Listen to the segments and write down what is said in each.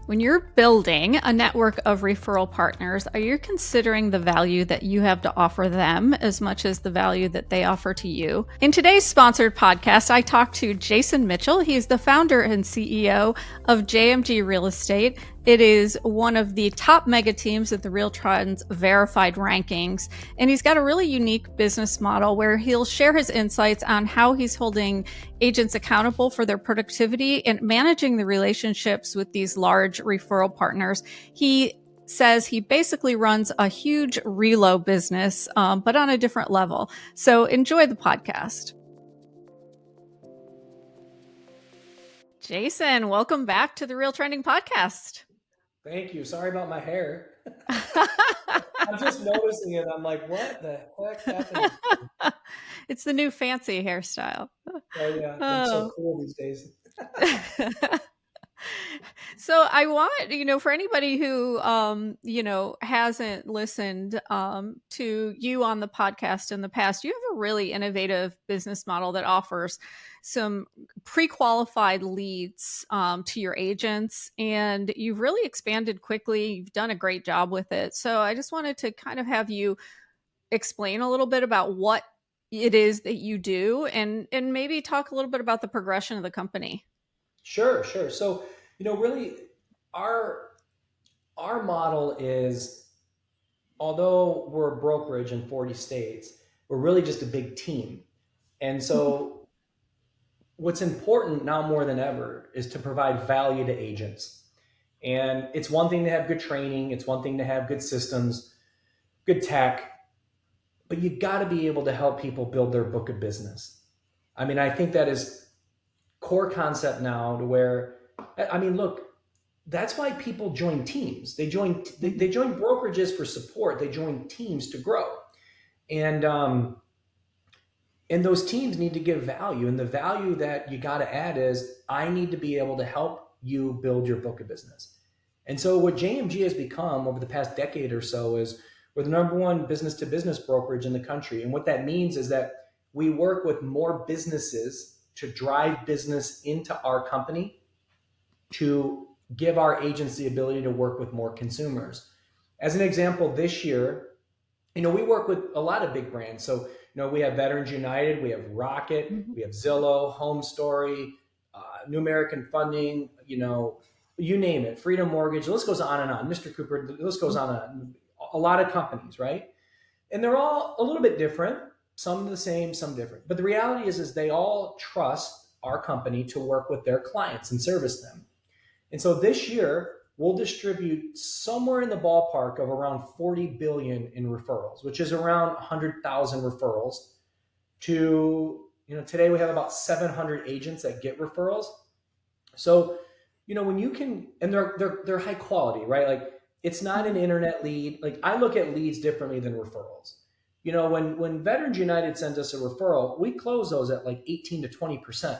When you're building a network of referral partners, are you considering the value that you have to offer them as much as the value that they offer to you? In today's sponsored podcast, I talked to Jason Mitchell. He's the founder and CEO of JMG Real Estate. It is one of the top mega teams at the RealTrends verified rankings. And he's got a really unique business model where he'll share his insights on how he's holding agents accountable for their productivity and managing the relationships with these large referral partners. He says he basically runs a huge relo business, but on a different level. So enjoy the podcast. Jason, welcome back to the Real Trending Podcast. Thank you. Sorry about my hair. I'm just noticing it. I'm like, what the heck happened? It's the new fancy hairstyle. Oh, yeah. I'm so cool these days. So I want, for anybody who, hasn't listened to you on the podcast in the past, you have a really innovative business model that offers some pre-qualified leads to your agents, and you've really expanded quickly. You've done a great job with it. So I just wanted to kind of have you explain a little bit about what it is that you do, and maybe talk a little bit about the progression of the company. Sure. So, really our model is, although we're a brokerage in 40 states, we're really just a big team. And so what's important now more than ever is to provide value to agents. And it's one thing to have good training. It's one thing to have good systems, good tech, but you got to be able to help people build their book of business. I mean, I think that is core concept now, to where, look, that's why people join teams. They join brokerages for support. They join teams to grow. And those teams need to give value. And the value that you got to add is, I need to be able to help you build your book of business. And so what JMG has become over the past decade or so is, we're the number one business to business brokerage in the country. And what that means is that we work with more businesses to drive business into our company, to give our agents the ability to work with more consumers. As an example, this year, we work with a lot of big brands. So, we have Veterans United, we have Rocket, we have Zillow, Home Story, New American Funding, you name it, Freedom Mortgage, the list goes on and on. Mr. Cooper, the list goes on and on. A lot of companies, right? And they're all a little bit different, some the same, some different. But the reality is they all trust our company to work with their clients and service them. And so this year, we'll distribute somewhere in the ballpark of around 40 billion in referrals, which is around 100,000 referrals to, today we have about 700 agents that get referrals. So, when you can, and they're high quality, right? Like, it's not an internet lead. Like, I look at leads differently than referrals. When Veterans United sends us a referral, we close those at like 18 to 20%.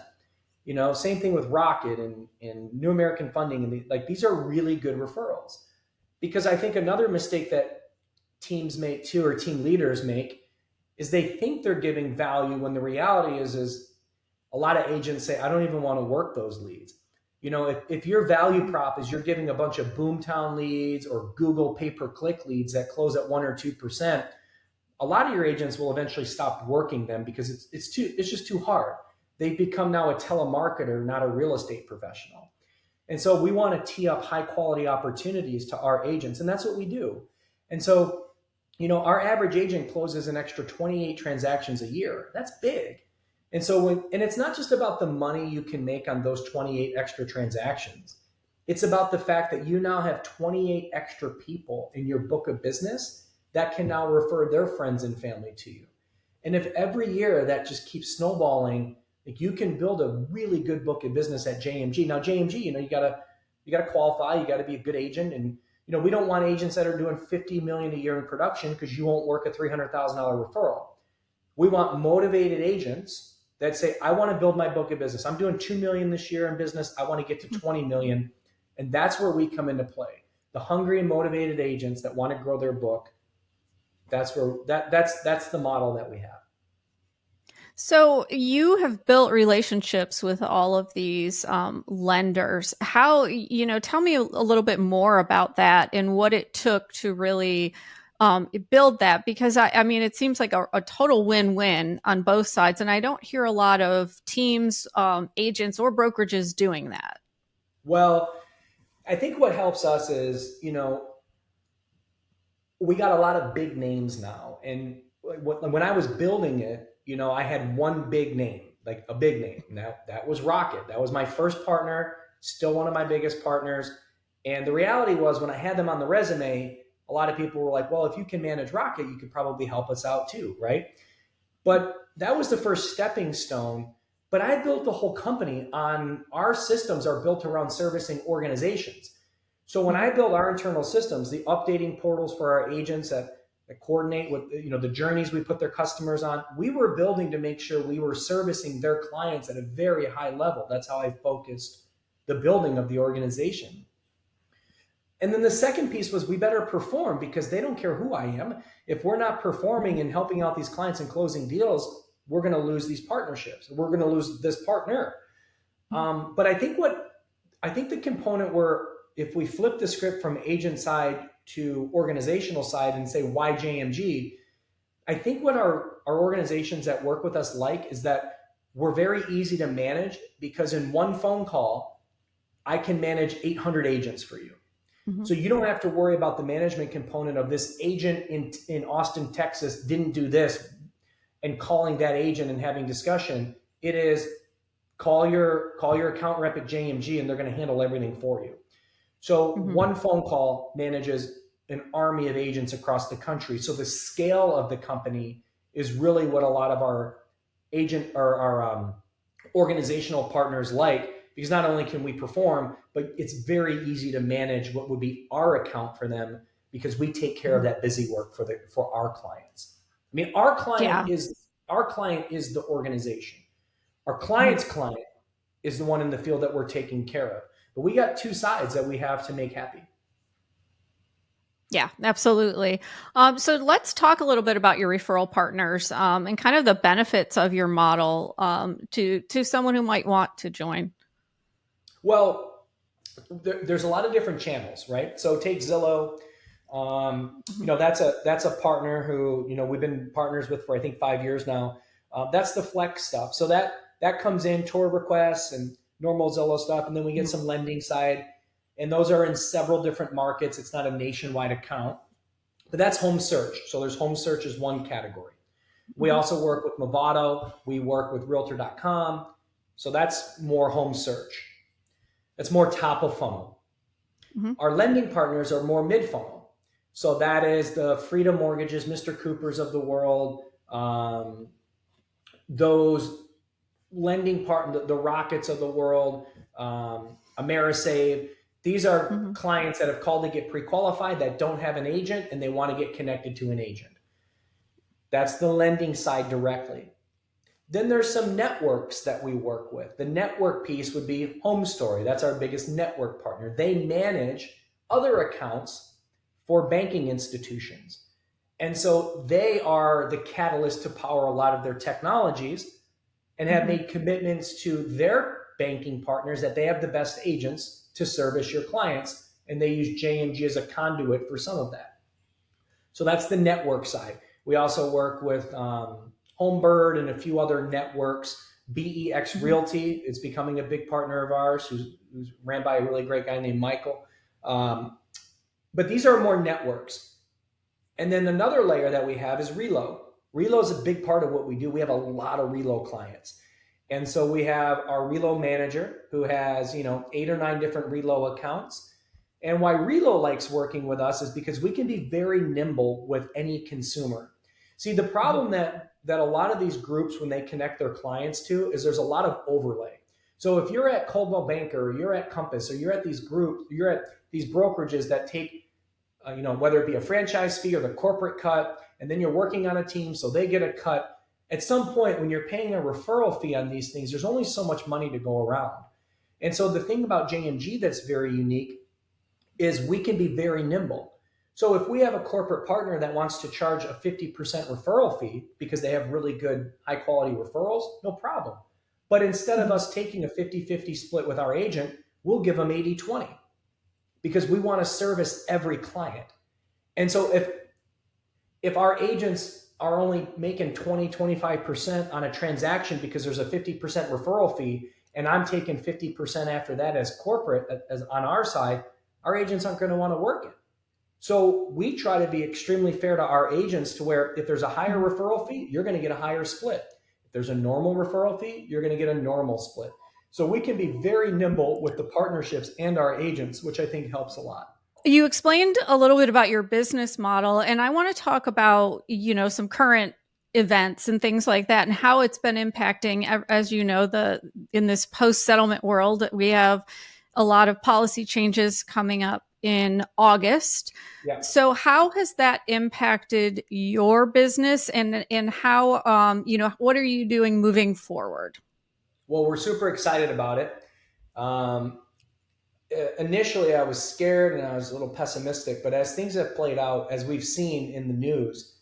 Same thing with Rocket and New American Funding. And these are really good referrals. Because I think another mistake that teams make too, or team leaders make, is they think they're giving value when the reality is a lot of agents say, I don't even want to work those leads. If your value prop is you're giving a bunch of Boomtown leads or Google pay-per-click leads that close at 1 or 2%, a lot of your agents will eventually stop working them because it's just too hard. They've become now a telemarketer, not a real estate professional. And so we want to tee up high quality opportunities to our agents, and that's what we do. And so, our average agent closes an extra 28 transactions a year. That's big. And so and it's not just about the money you can make on those 28 extra transactions. It's about the fact that you now have 28 extra people in your book of business that can now refer their friends and family to you. And if every year that just keeps snowballing, like, you can build a really good book of business at JMG. Now, JMG, you gotta qualify, you gotta be a good agent. And, we don't want agents that are doing 50 million a year in production, because you won't work a $300,000 referral. We want motivated agents that say, I want to build my book of business. I'm doing 2 million this year in business. I want to get to 20 million. And that's where we come into play. The hungry and motivated agents that want to grow their book. That's the model that we have. So you have built relationships with all of these lenders. How, tell me a little bit more about that and what it took to really build that, because I mean, it seems like a total win-win on both sides. And I don't hear a lot of teams, agents, or brokerages doing that. Well, I think what helps us is, we got a lot of big names now. And when I was building it, I had one big name, like a big name. Now that was Rocket. That was my first partner, still one of my biggest partners. And the reality was, when I had them on the resume, a lot of people were like, well, if you can manage Rocket, you could probably help us out too, right? But that was the first stepping stone. But I built the whole company on, our systems are built around servicing organizations. So when I build our internal systems, the updating portals for our agents that coordinate with the journeys we put their customers on, we were building to make sure we were servicing their clients at a very high level. That's how I focused the building of the organization. And then the second piece was, we better perform, because they don't care who I am. If we're not performing and helping out these clients and closing deals, we're going to lose these partnerships. We're going to lose this partner. But I think the component where, if we flip the script from agent side to organizational side and say, why JMG? I think what our organizations that work with us is that we're very easy to manage, because in one phone call, I can manage 800 agents for you. Mm-hmm. So you don't have to worry about the management component of, this agent in Austin, Texas didn't do this, and calling that agent and having discussion. It is, call your account rep at JMG and they're going to handle everything for you. So one phone call manages an army of agents across the country. So the scale of the company is really what a lot of our agent or our organizational partners like, because not only can we perform, but it's very easy to manage what would be our account for them, because we take care of that busy work for our clients. I mean, our client is the organization. Our client's client is the one in the field that we're taking care of. But we got two sides that we have to make happy. Yeah, absolutely. So let's talk a little bit about your referral partners and kind of the benefits of your model to someone who might want to join. Well, there's a lot of different channels, right? So take Zillow. That's a partner who we've been partners with for, I think, 5 years now. That's the flex stuff. So that comes in, tour requests and normal Zillow stuff, and then we get some lending side, and those are in several different markets. It's not a nationwide account, but that's home search. So there's home search as one category. We also work with Movado. We work with Realtor.com. So that's more home search. That's more top of funnel. Our lending partners are more mid funnel. So that is the Freedom Mortgages, Mr. Coopers of the world, those lending the Rockets of the world, Amerisave. These are clients that have called to get pre-qualified, that don't have an agent, and they want to get connected to an agent. That's the lending side directly. Then there's some networks that we work with. The network piece would be Home Story. That's our biggest network partner. They manage other accounts for banking institutions. And so they are the catalyst to power a lot of their technologies, and have made commitments to their banking partners that they have the best agents to service your clients. And they use JMG as a conduit for some of that. So that's the network side. We also work with Homebird and a few other networks. BEX Realty is becoming a big partner of ours, who's ran by a really great guy named Michael. But these are more networks. And then another layer that we have is Relo. Relo is a big part of what we do. We have a lot of Relo clients. And so we have our Relo manager who has, 8 or 9 different Relo accounts. And why Relo likes working with us is because we can be very nimble with any consumer. See, the problem that a lot of these groups, when they connect their clients to, is there's a lot of overlay. So if you're at Coldwell Banker, or you're at Compass, or you're at these groups, you're at these brokerages that take, whether it be a franchise fee or the corporate cut, and then you're working on a team, so they get a cut. At some point, when you're paying a referral fee on these things, there's only so much money to go around. And so the thing about JMG that's very unique is we can be very nimble. So if we have a corporate partner that wants to charge a 50% referral fee because they have really good high quality referrals, no problem. But instead of us taking a 50-50 split with our agent, we'll give them 80-20 because we want to service every client. And so if our agents are only making 20-25% on a transaction because there's a 50% referral fee, and I'm taking 50% after that as corporate, as on our side, our agents aren't going to want to work it. So we try to be extremely fair to our agents to where if there's a higher referral fee, you're going to get a higher split. If there's a normal referral fee, you're going to get a normal split. So we can be very nimble with the partnerships and our agents, which I think helps a lot. You explained a little bit about your business model, and I want to talk about, some current events and things like that and how it's been impacting. As you know, in this post-settlement world, we have a lot of policy changes coming up in August. Yeah. So how has that impacted your business, and how, what are you doing moving forward? Well, we're super excited about it. Initially, I was scared and I was a little pessimistic, but as things have played out, as we've seen in the news,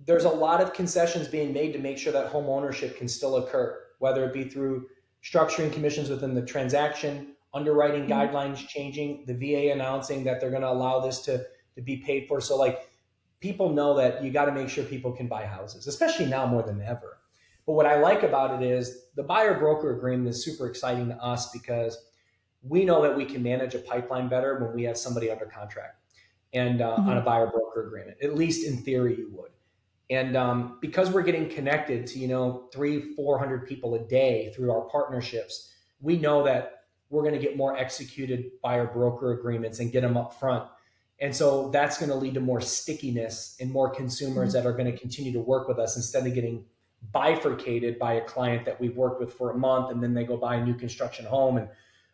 there's a lot of concessions being made to make sure that home ownership can still occur, whether it be through structuring commissions within the transaction, underwriting guidelines changing, the VA announcing that they're going to allow this to be paid for. So like people know that you got to make sure people can buy houses, especially now more than ever. But what I like about it is the buyer broker agreement is super exciting to us because we know that we can manage a pipeline better when we have somebody under contract and on a buyer broker agreement. At least in theory, you would. And because we're getting connected to 300-400 people a day through our partnerships, we know that we're going to get more executed buyer broker agreements and get them up front. And so that's going to lead to more stickiness and more consumers that are going to continue to work with us instead of getting bifurcated by a client that we've worked with for a month and then they go buy a new construction home and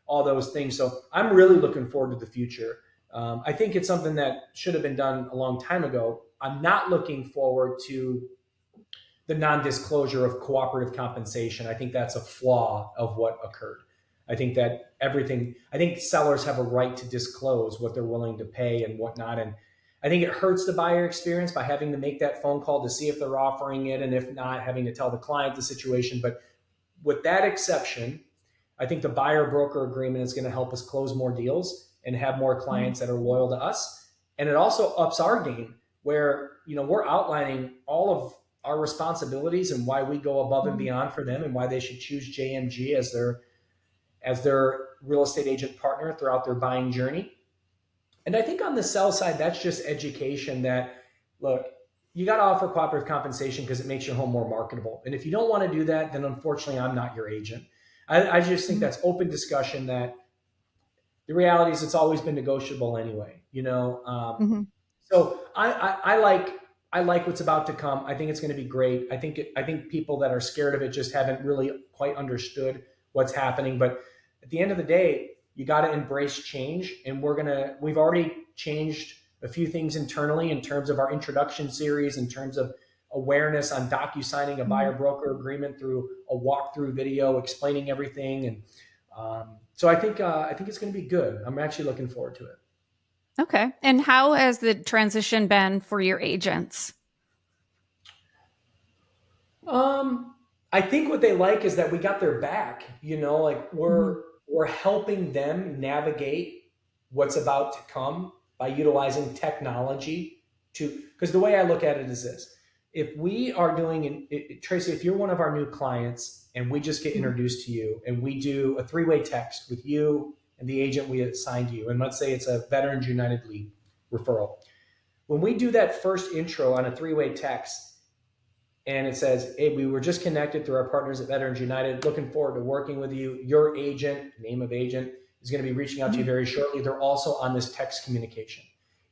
all those things. So I'm really looking forward to the future. I think it's something that should have been done a long time ago. I'm not looking forward to the non-disclosure of cooperative compensation. I think that's a flaw of what occurred. I think sellers have a right to disclose what they're willing to pay and whatnot. And I think it hurts the buyer experience by having to make that phone call to see if they're offering it. And if not, having to tell the client the situation. But with that exception, I think the buyer broker agreement is going to help us close more deals and have more clients that are loyal to us. And it also ups our game where, we're outlining all of our responsibilities and why we go above and beyond for them and why they should choose JMG as their real estate agent partner throughout their buying journey. And I think on the sell side, that's just education that, look, you got to offer cooperative compensation because it makes your home more marketable. And if you don't want to do that, then unfortunately, I'm not your agent. I just think that's open discussion that the reality is it's always been negotiable anyway, So I like what's about to come. I think it's going to be great. I think people that are scared of it just haven't really quite understood what's happening. But at the end of the day, you got to embrace change. And we've already changed a few things internally in terms of our introduction series, in terms of awareness on docu-signing a buyer broker agreement through a walkthrough video explaining everything. And so I think it's going to be good. I'm actually looking forward to it. Okay. And how has the transition been for your agents? I think what they like is that we got their back, we're helping them navigate what's about to come by utilizing technology because the way I look at it is this. If we are doing, Tracey, if you're one of our new clients and we just get introduced to you and we do a 3-way text with you and the agent we assigned to you, and let's say it's a Veterans United lead referral. When we do that first intro on a 3-way text and it says, hey, we were just connected through our partners at Veterans United, looking forward to working with you. Your agent, name of agent, is going to be reaching out to you very shortly. They're also on this text communication.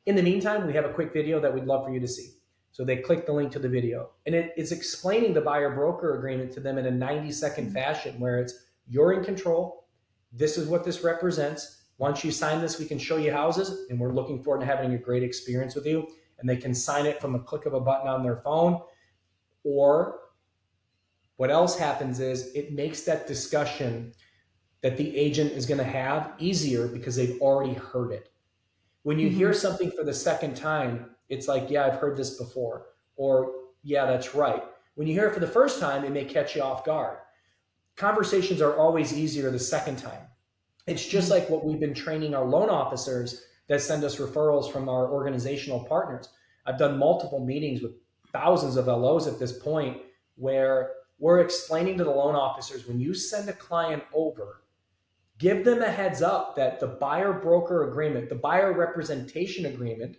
In the meantime, we have a quick video that we'd love for you to see. So they click the link to the video and it's explaining the buyer broker agreement to them in a 90-second fashion where it's you're in control. This is what this represents. Once you sign this, we can show you houses and we're looking forward to having a great experience with you. And they can sign it from a click of a button on their phone. Or what else happens is it makes that discussion that the agent is going to have easier because they've already heard it. When you Hmm. hear something for the second time, it's like, yeah, I've heard this before, or yeah, that's right. When you hear it for the first time, it may catch you off guard. Conversations are always easier the second time. It's just Hmm. like what we've been training our loan officers that send us referrals from our organizational partners. I've done multiple meetings with thousands of LOs at this point where we're explaining to the loan officers, when you send a client over, give them a heads up that the buyer broker agreement, the buyer representation agreement,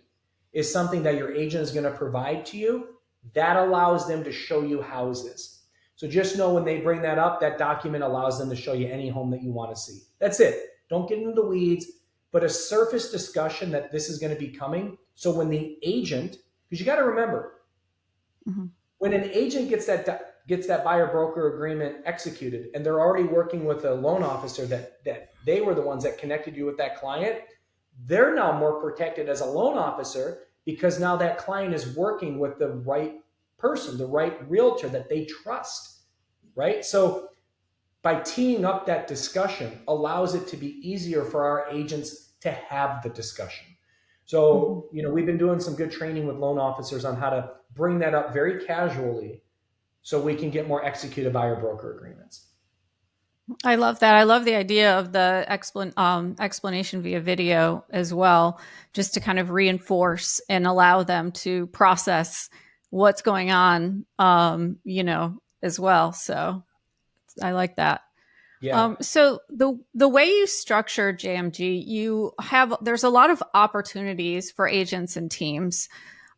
is something that your agent is going to provide to you. That allows them to show you houses. So just know when they bring that up, that document allows them to show you any home that you want to see. That's it. Don't get into the weeds, but a surface discussion that this is going to be coming. So when the agent, because you got to remember, Hmm. when an agent gets that buyer broker agreement executed and they're already working with a loan officer that they were the ones that connected you with that client, they're now more protected as a loan officer because now that client is working with the right person, the right realtor that they trust, right? So by teeing up that discussion allows it to be easier for our agents to have the discussion. Hmm. So, we've been doing some good training with loan officers on how to bring that up very casually so we can get more executed buyer broker agreements. I love that. I love the idea of the explanation via video as well, just to kind of reinforce and allow them to process what's going on, as well. So I like that. Yeah. So the way you structure JMG, there's a lot of opportunities for agents and teams.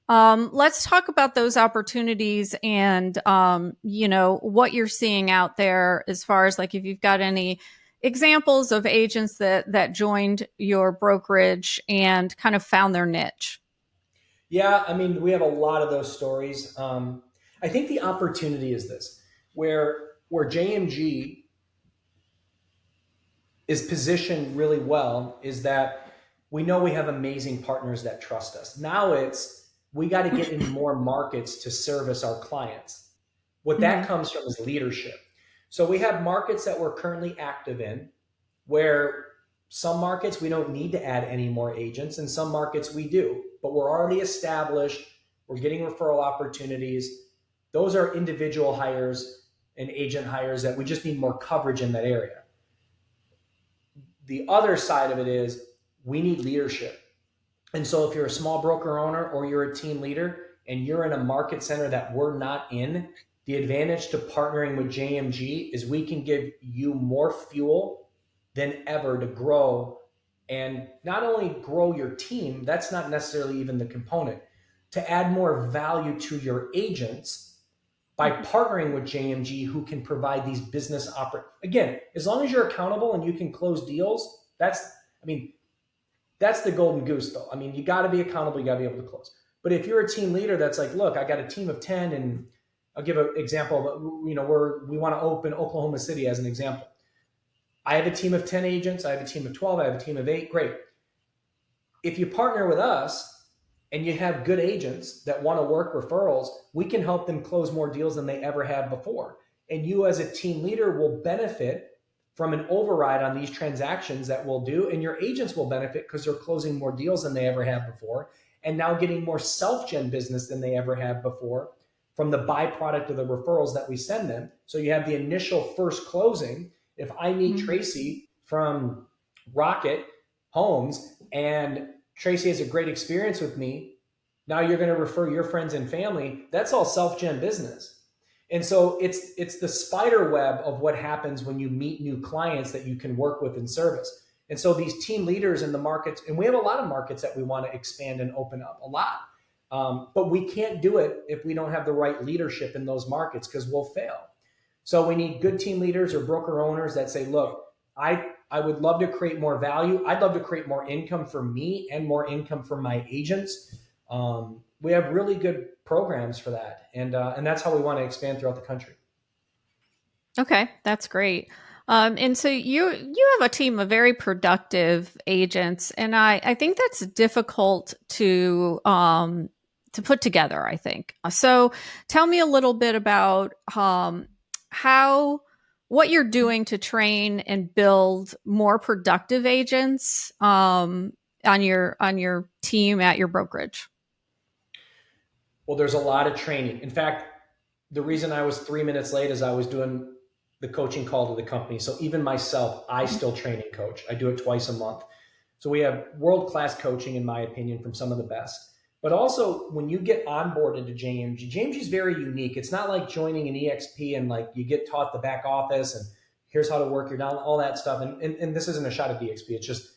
Let's talk about those opportunities and what you're seeing out there as far as like if you've got any examples of agents that joined your brokerage and kind of found their niche. Yeah. I mean, we have a lot of those stories. I think the opportunity is this where JMG is positioned really well is that we know we have amazing partners that trust us. Now it's we got to get in more markets to service our clients. What that Hmm. comes from is leadership. So we have markets that we're currently active in where some markets we don't need to add any more agents and some markets we do, but we're already established. We're getting referral opportunities. Those are individual hires and agent hires that we just need more coverage in that area. The other side of it is we need leadership. And so if you're a small broker owner or you're a team leader and you're in a market center that we're not in, the advantage to partnering with JMG is we can give you more fuel than ever to grow and not only grow your team, that's not necessarily even the component, to add more value to your agents by Hmm. partnering with JMG who can provide these business again, as long as you're accountable and you can close deals, I mean, that's the golden goose though. I mean, you got to be accountable, you got to be able to close. But if you're a team leader that's like, look, I got a team of 10 and I'll give an example of, we want to open Oklahoma City as an example. I have a team of 10 agents, I have a team of 12, I have a team of 8. Great. If you partner with us and you have good agents that want to work referrals, we can help them close more deals than they ever have before. And you, as a team leader, will benefit from an override on these transactions that we'll do. And your agents will benefit because they're closing more deals than they ever have before and now getting more self gen business than they ever have before from the byproduct of the referrals that we send them. So you have the initial first closing. If I meet Hmm. Tracey from Rocket Homes and Tracey has a great experience with me, now you're going to refer your friends and family. That's all self-gen business. And so it's the spider web of what happens when you meet new clients that you can work with and service. And so these team leaders in the markets, and we have a lot of markets that we want to expand and open up, a lot. But we can't do it if we don't have the right leadership in those markets because we'll fail. So we need good team leaders or broker owners that say, look, I would love to create more value. I'd love to create more income for me and more income for my agents. We have really good programs for that, and that's how we want to expand throughout the country. Okay, that's great. And so you have a team of very productive agents, and I think that's difficult to put together. I think so. Tell me a little bit about how what you're doing to train and build more productive agents. on your team at your brokerage? Well, there's a lot of training. In fact, the reason I was 3 minutes late is I was doing the coaching call to the company. So even myself, I still train and coach. I do it twice a month. So we have world-class coaching, in my opinion, from some of the best. But also when you get onboarded to JMG is very unique. It's not like joining an EXP and like you get taught the back office and here's how to work your down, all that stuff. And this isn't a shot at DXP. It's just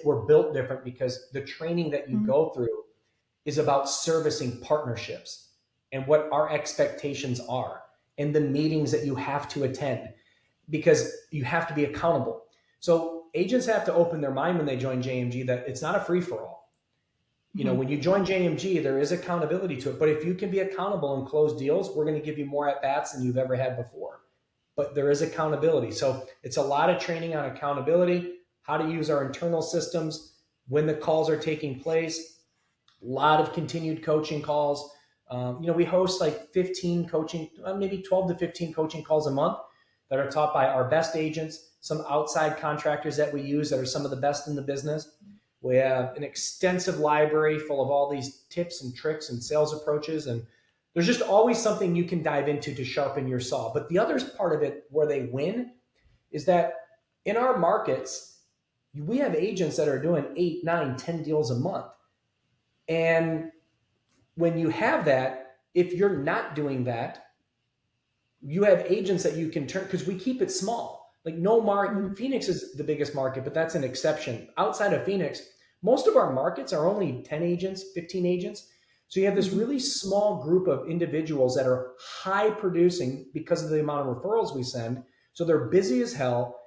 we're built different because the training that you go through is about servicing partnerships and what our expectations are and the meetings that you have to attend because you have to be accountable. So agents have to open their mind when they join JMG that it's not a free for all. You know, when you join JMG, there is accountability to it. But if you can be accountable and close deals, we're going to give you more at bats than you've ever had before. But there is accountability. So it's a lot of training on accountability, how to use our internal systems, when the calls are taking place, a lot of continued coaching calls. We host like 15 coaching, maybe 12 to 15 coaching calls a month that are taught by our best agents, some outside contractors that we use that are some of the best in the business. We have an extensive library full of all these tips and tricks and sales approaches. And there's just always something you can dive into to sharpen your saw. But the other part of it where they win is that in our markets, we have agents that are doing 8, 9, 10 deals a month. And when you have that, if you're not doing that, you have agents that you can turn, because we keep it small. Like no market, Phoenix is the biggest market, but that's an exception. Outside of Phoenix, most of our markets are only 10 agents, 15 agents. So you have this really small group of individuals that are high producing because of the amount of referrals we send. So they're busy as hell.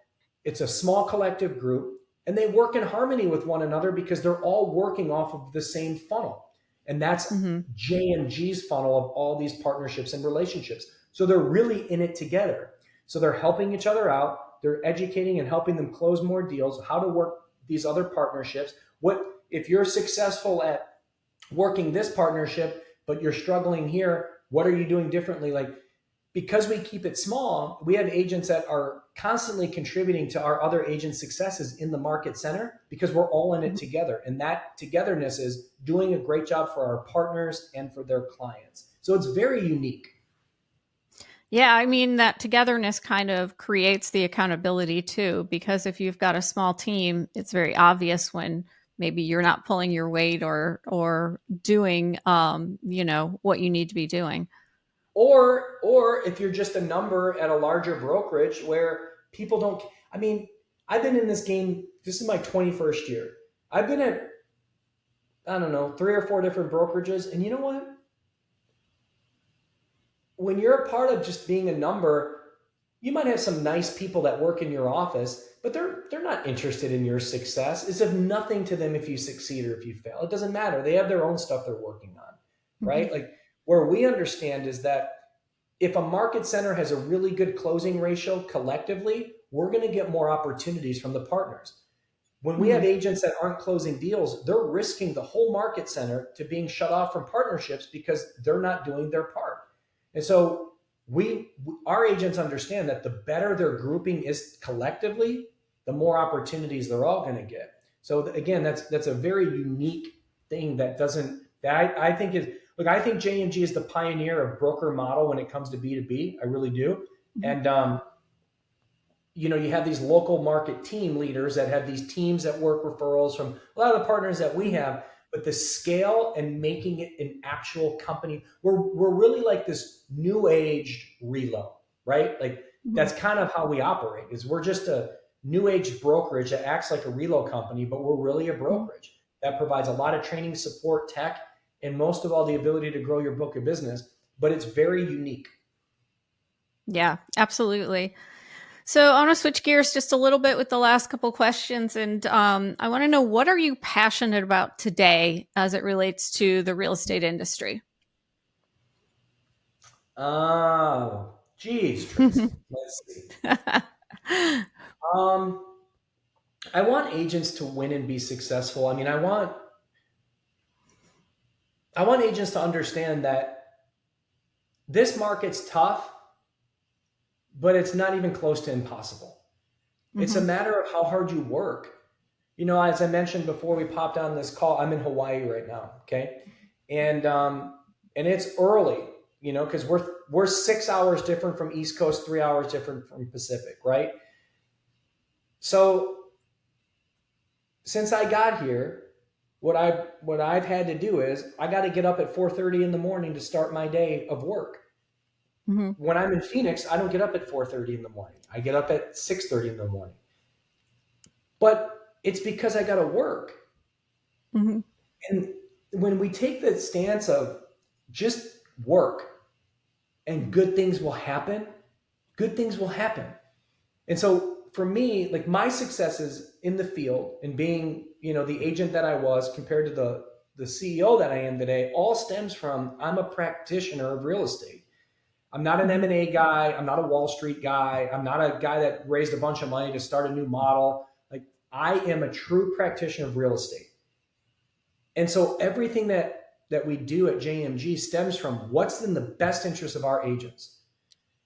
It's a small collective group and they work in harmony with one another because they're all working off of the same funnel. And that's JMG's funnel of all these partnerships and relationships. So they're really in it together. So they're helping each other out. They're educating and helping them close more deals, how to work these other partnerships. What if you're successful at working this partnership, but you're struggling here, what are you doing differently? Like, because we keep it small, we have agents that are constantly contributing to our other agents' successes in the market center because we're all in it together. And that togetherness is doing a great job for our partners and for their clients. So it's very unique. Yeah, I mean, that togetherness kind of creates the accountability too, because if you've got a small team, it's very obvious when maybe you're not pulling your weight or doing what you need to be doing. Or if you're just a number at a larger brokerage where people don't, I mean, I've been in this game, this is my 21st year. I've been at, I don't know, 3 or 4 different brokerages. And you know what? When you're a part of just being a number, you might have some nice people that work in your office, but they're not interested in your success. It's of nothing to them if you succeed or if you fail. It doesn't matter. They have their own stuff they're working on, right? Like where we understand is that if a market center has a really good closing ratio collectively, we're going to get more opportunities from the partners. When we have agents that aren't closing deals, they're risking the whole market center to being shut off from partnerships because they're not doing their part. And so our agents understand that the better their grouping is collectively, the more opportunities they're all going to get. So again, that's a very unique thing that I think is, look, I think JMG is the pioneer of broker model when it comes to B2B. I really do. And, you have these local market team leaders that have these teams that work referrals from a lot of the partners that we have, but the scale and making it an actual company, we're really like this new age reload, right? Like that's kind of how we operate is we're just a new age brokerage that acts like a reload company, but we're really a brokerage that provides a lot of training, support, tech, and most of all the ability to grow your book of business, but it's very unique. Yeah, absolutely. So I want to switch gears just a little bit with the last couple questions. And I want to know, what are you passionate about today as it relates to the real estate industry? Oh, geez, Tracey. Let's see. I want agents to win and be successful. I mean, I want agents to understand that this market's tough, but it's not even close to impossible. It's a matter of how hard you work. as I mentioned before we popped on this call, I'm in Hawaii right now. Okay. And it's early, cause we're 6 hours different from East Coast, 3 hours different from Pacific. Right. So since I got here, what I've had to do is I got to get up at 4:30 in the morning to start my day of work. Mm-hmm. When I'm in Phoenix, I don't get up at 4:30 in the morning. I get up at 6:30 in the morning. But it's because I got to work. Mm-hmm. And when we take the stance of just work and good things will happen, good things will happen. And so for me, like my successes in the field and being, the agent that I was compared to the CEO that I am today all stems from I'm a practitioner of real estate. I'm not an M&A guy. I'm not a Wall Street guy. I'm not a guy that raised a bunch of money to start a new model. Like I am a true practitioner of real estate. And so everything that we do at JMG stems from what's in the best interest of our agents.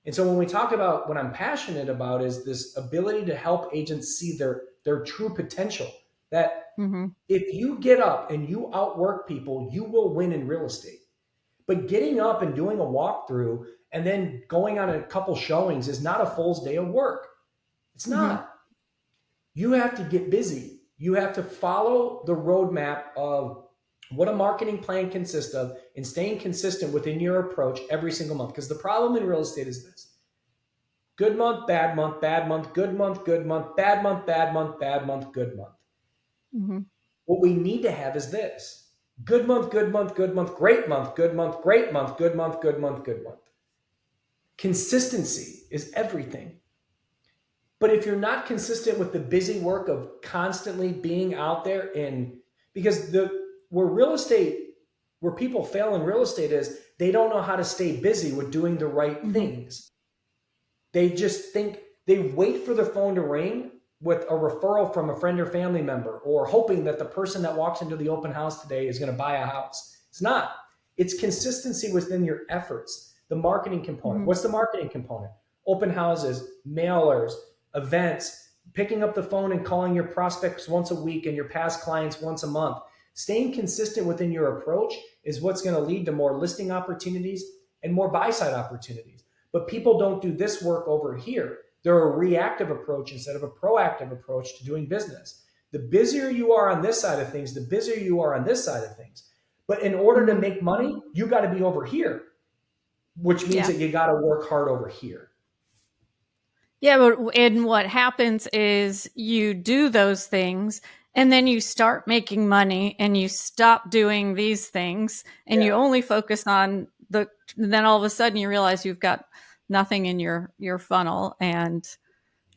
And so when we talk about what I'm passionate about is this ability to help agents see their true potential, that if you get up and you outwork people, you will win in real estate. But getting up and doing a walkthrough and then going on a couple showings is not a full day of work. It's not. You have to get busy. You have to follow the roadmap of what a marketing plan consists of and staying consistent within your approach every single month. Because the problem in real estate is this: good month, bad month, bad month, good month, bad month, bad month, bad month, good month. What we need to have is this: good month, great month, good month, great month, good month, good month, good month. Consistency is everything. But if you're not consistent with the busy work of constantly being out there because where people fail in real estate is they don't know how to stay busy with doing the right things. They just think they wait for their phone to ring with a referral from a friend or family member, or hoping that the person that walks into the open house today is going to buy a house. It's not. It's consistency within your efforts. The marketing component. What's the marketing component? Open houses, mailers, events, picking up the phone and calling your prospects once a week and your past clients once a month. Staying consistent within your approach is what's going to lead to more listing opportunities and more buy-side opportunities. But people don't do this work over here. They're a reactive approach instead of a proactive approach to doing business. The busier you are on this side of things, the busier you are on this side of things. But in order to make money, you got to be over here, which means that you got to work hard over here. Yeah, and what happens is you do those things and then you start making money and you stop doing these things and you only focus on then all of a sudden you realize you've got nothing in your funnel. And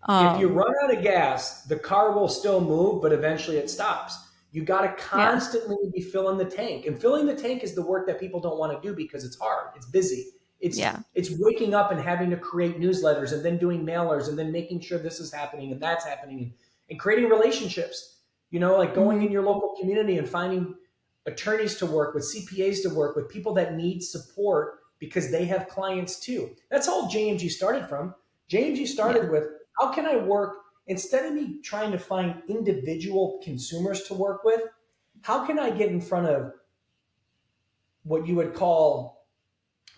if you run out of gas, the car will still move, but eventually it stops. You got to constantly be filling the tank, and filling the tank is the work that people don't want to do because it's hard. It's busy. It's waking up and having to create newsletters and then doing mailers and then making sure this is happening and that's happening and creating relationships, like going in your local community and finding attorneys to work with, CPAs to work with, people that need support because they have clients too. That's all JMG started from. JMG started with, how can I work, instead of me trying to find individual consumers to work with, how can I get in front of what you would call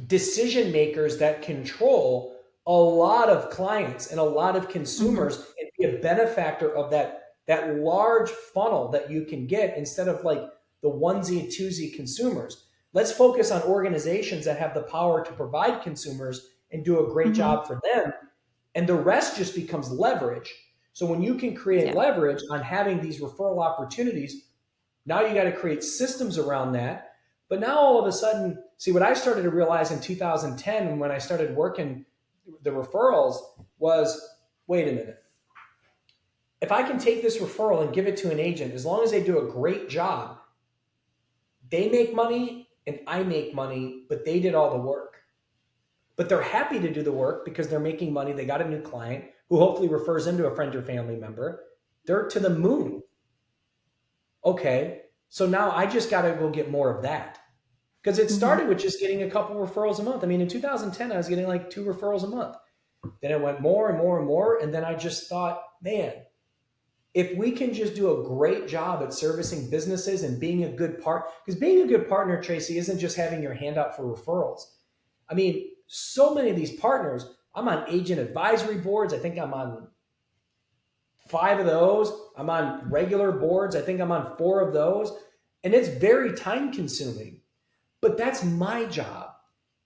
decision makers that control a lot of clients and a lot of consumers and be a benefactor of that large funnel that you can get, instead of like the onesie and twosie consumers. Let's focus on organizations that have the power to provide consumers and do a great job for them. And the rest just becomes leverage. So when you can create leverage on having these referral opportunities, now you got to create systems around that. But now all of a sudden, see, what I started to realize in 2010 when I started working the referrals was, wait a minute. If I can take this referral and give it to an agent, as long as they do a great job, they make money and I make money, but they did all the work. But they're happy to do the work because they're making money. They got a new client who hopefully refers into a friend or family member. They're to the moon. Okay, so now I just got to go get more of that. Because it started with just getting a couple referrals a month. I mean, in 2010, I was getting like 2 referrals a month. Then it went more and more and more. And then I just thought, man, if we can just do a great job at servicing businesses and being a good partner, because being a good partner, Tracey, isn't just having your hand out for referrals. I mean, so many of these partners, I'm on agent advisory boards. I think I'm on 5 of those. I'm on regular boards. I think I'm on 4 of those. And it's very time consuming, but that's my job.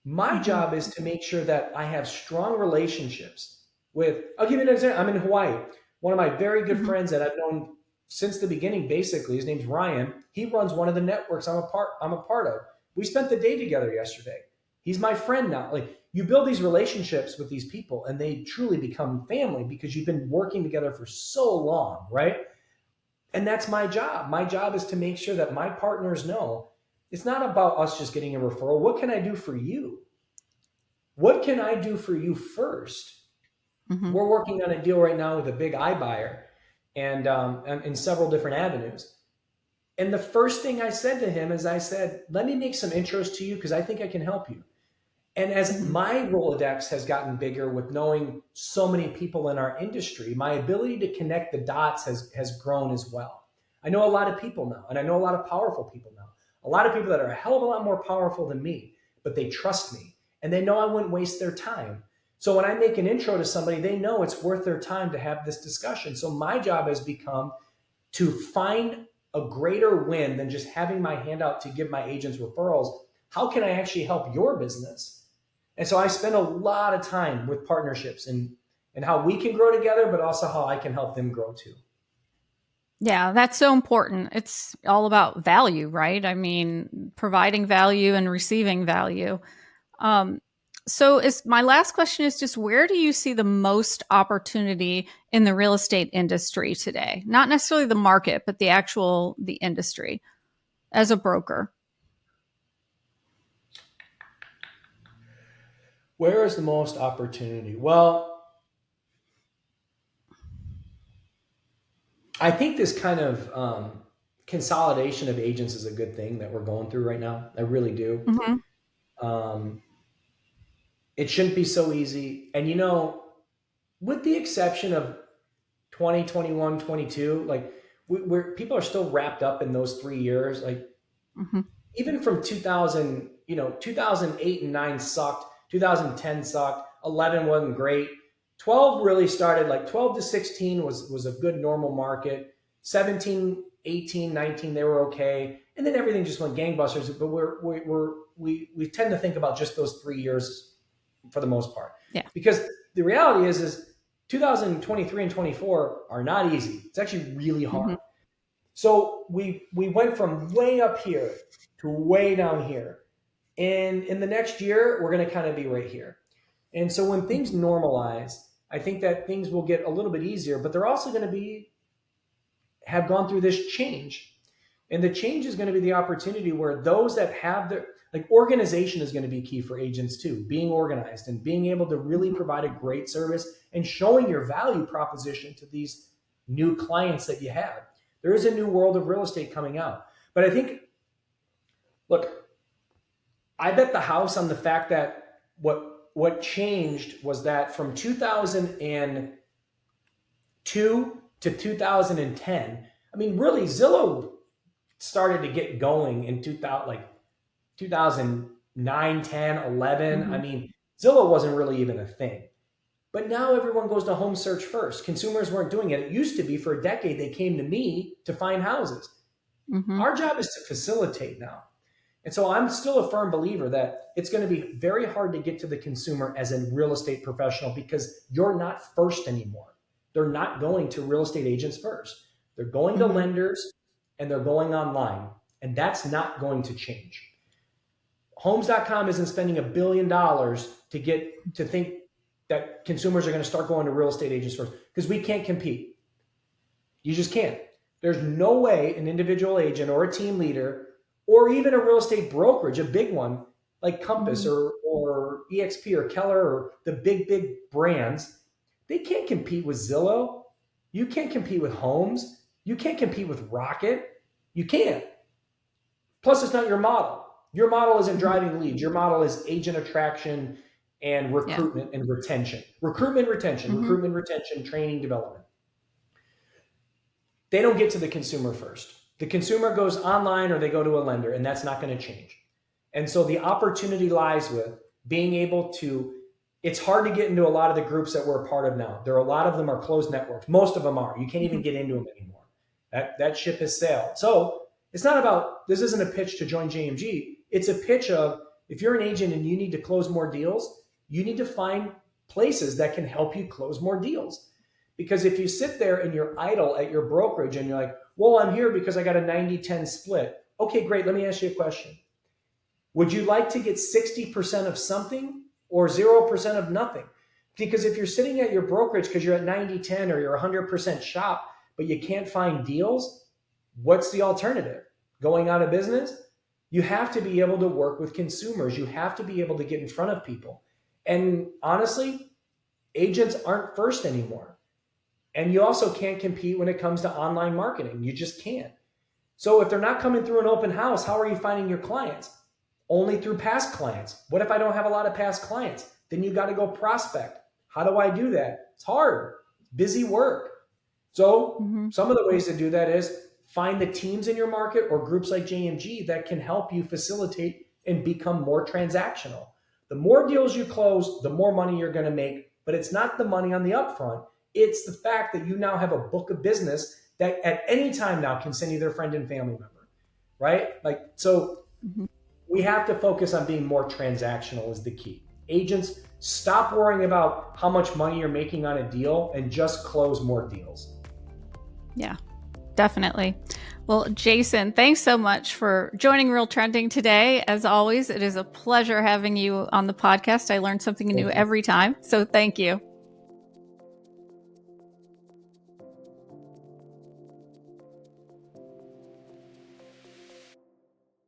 My job is to make sure that I have strong relationships with, I'll give you an example. I'm in Hawaii. One of my very good friends that I've known since the beginning, basically, his name's Ryan. He runs one of the networks I'm a part of. We spent the day together yesterday. He's my friend now. Like, you build these relationships with these people and they truly become family because you've been working together for so long, right? And that's my job. My job is to make sure that my partners know it's not about us just getting a referral. What can I do for you? What can I do for you first? We're working on a deal right now with a big iBuyer and in several different avenues. And the first thing I said to him is I said, let me make some intros to you because I think I can help you. And as my Rolodex has gotten bigger with knowing so many people in our industry, my ability to connect the dots has grown as well. I know a lot of people now, and I know a lot of powerful people now. A lot of people that are a hell of a lot more powerful than me, but they trust me and they know I wouldn't waste their time. So when I make an intro to somebody, they know it's worth their time to have this discussion. So my job has become to find a greater win than just having my hand out to give my agents referrals. How can I actually help your business? And so I spend a lot of time with partnerships and how we can grow together, but also how I can help them grow too. Yeah, that's so important. It's all about value, right? I mean, providing value and receiving value. Um, so my last question is just where do you see the most opportunity in the real estate industry today? Not necessarily the market, but the industry as a broker. Where is the most opportunity? Well, I think this kind of consolidation of agents is a good thing that we're going through right now. I really do. Um, it shouldn't be so easy. And, with the exception of 2021, 22, like we're people are still wrapped up in those 3 years. Like even from 2000, 2008 and 9 sucked. 2010 sucked. 11 wasn't great. 12 really started, like 12 to 16 was a good normal market. 17, 18, 19, they were okay. And then everything just went gangbusters. But we tend to think about just those 3 years for the most part. Yeah. Because the reality is 2023 and 24 are not easy. It's actually really hard. So we went from way up here to way down here. And in the next year, we're going to kind of be right here. And so when things normalize, I think that things will get a little bit easier, but they're also going to have gone through this change. And the change is going to be the opportunity where those that have organization is going to be key for agents too, being organized and being able to really provide a great service and showing your value proposition to these new clients that you have. There is a new world of real estate coming out. But I think, look, I bet the house on the fact that what changed was that from 2002 to 2010, I mean, really, Zillow started to get going in 2009, 10, 11. I mean, Zillow wasn't really even a thing. But now everyone goes to home search first. Consumers weren't doing it. It used to be for a decade, they came to me to find houses. Our job is to facilitate now. And so I'm still a firm believer that it's going to be very hard to get to the consumer as a real estate professional because you're not first anymore. They're not going to real estate agents first. They're going to lenders and they're going online. And that's not going to change. Homes.com isn't spending $1 billion to get to think that consumers are going to start going to real estate agents first because we can't compete. You just can't. There's no way an individual agent or a team leader or even a real estate brokerage, a big one like Compass or EXP or Keller or the big brands, they can't compete with Zillow. You can't compete with Homes. You can't compete with Rocket. You can't. Plus, it's not your model. Your model isn't driving leads. Your model is agent attraction and recruitment and retention. Recruitment, retention, training, development. they don't get to the consumer first. The consumer goes online or they go to a lender, and that's not going to change. And so the opportunity lies with being able to, it's hard to get into a lot of the groups that we're a part of now. There are a lot of them are closed networks. Most of them are. You can't even get into them anymore. That ship has sailed. So it's not about, this isn't a pitch to join JMG. It's a pitch of, if you're an agent and you need to close more deals, you need to find places that can help you close more deals. Because if you sit there and you're idle at your brokerage and you're like, well, I'm here because I got a 90-10 split. Okay, great. Let me ask you a question. Would you like to get 60% of something or 0% of nothing? Because if you're sitting at your brokerage because you're at 90-10 or you're 100% shop, but you can't find deals, what's the alternative? Going out of business? You have to be able to work with consumers. You have to be able to get in front of people. And honestly, agents aren't first anymore. And you also can't compete when it comes to online marketing. You just can't. So if they're not coming through an open house, how are you finding your clients? Only through past clients. What if I don't have a lot of past clients? Then you got to go prospect. How do I do that? It's hard. Busy work. So some of the ways to do that is find the teams in your market or groups like JMG that can help you facilitate and become more transactional. The more deals you close, the more money you're going to make, but it's not the money on the upfront. It's the fact that you now have a book of business that at any time now can send you their friend and family member, right? We have to focus on being more transactional is the key. Agents, stop worrying about how much money you're making on a deal and just close more deals. Yeah, definitely. Well, Jason, thanks so much for joining Real Trending today. As always, it is a pleasure having you on the podcast. I learn something new every time. So thank you.